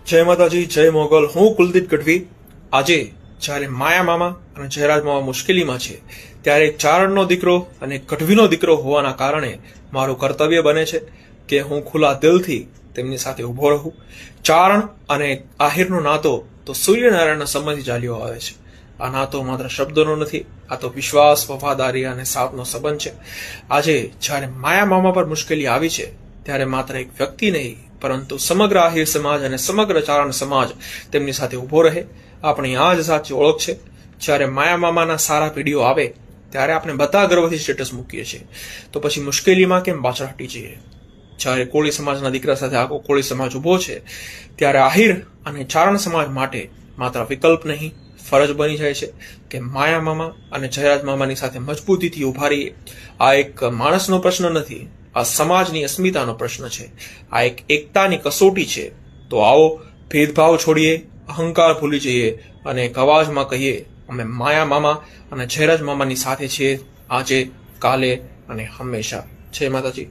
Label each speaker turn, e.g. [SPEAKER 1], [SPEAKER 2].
[SPEAKER 1] જય માતાજી, જય મોગલ. હું કુલદીપ ગઢવી. આજે જ્યારે માયા મામા અને જયરાજ મામા મુશ્કેલીમાં છે ત્યારે એક ચારણનો દીકરો અને એક ગઢવીનો દીકરો હોવાના કારણે મારું કર્તવ્ય બને છે કે હું ખુલ્લા દિલથી તેમની સાથે ઊભો રહું. ચારણ અને આહિરનો નાતો તો સૂર્યનારાયણના સમયથી ચાલ્યો આવે છે. આ નાતો માત્ર શબ્દોનો નથી, આ તો વિશ્વાસ, વફાદારી અને સાથનો સંબંધ છે. આજે જ્યારે માયા મામા પર મુશ્કેલી આવી છે ત્યારે માત્ર એક વ્યક્તિ નહીં પરંતુ સમગ્ર આહિર સમાજ અને સમગ્ર ચારણ સમાજ તેમની સાથે ઊભો રહે. આપણી આ જ સાચી ઓળખ છે. જ્યારે માયા મામાના સારા વિડીયો આવે ત્યારે આપણે બધા ગર્વથી સ્ટેટસ મૂકીએ છીએ, તો પછી મુશ્કેલીમાં કેમ પાછળ હટી જઈએ? જ્યારે કોળી સમાજના દીકરા સાથે આખો કોળી સમાજ ઊભો છે ત્યારે આહિર અને ચારણ સમાજ માટે માત્ર વિકલ્પ નહીં, ફરજ બની જાય છે કે માયા મામા અને જયરાજ મામાની સાથે મજબૂતીથી ઉભા રહીએ. આ એક માણસનો પ્રશ્ન નથી, આ સમાજની અસ્મિતાનો પ્રશ્ન છે. આ એક એકતાની કસોટી છે. તો આવો ભેદભાવ છોડીએ, અહંકાર ભૂલી જઈએ અને એક અવાજમાં કહીએ, અમે માયા મામા અને જયરાજ મામાની સાથે છીએ, આજે, કાલે અને હંમેશા. જય માતાજી.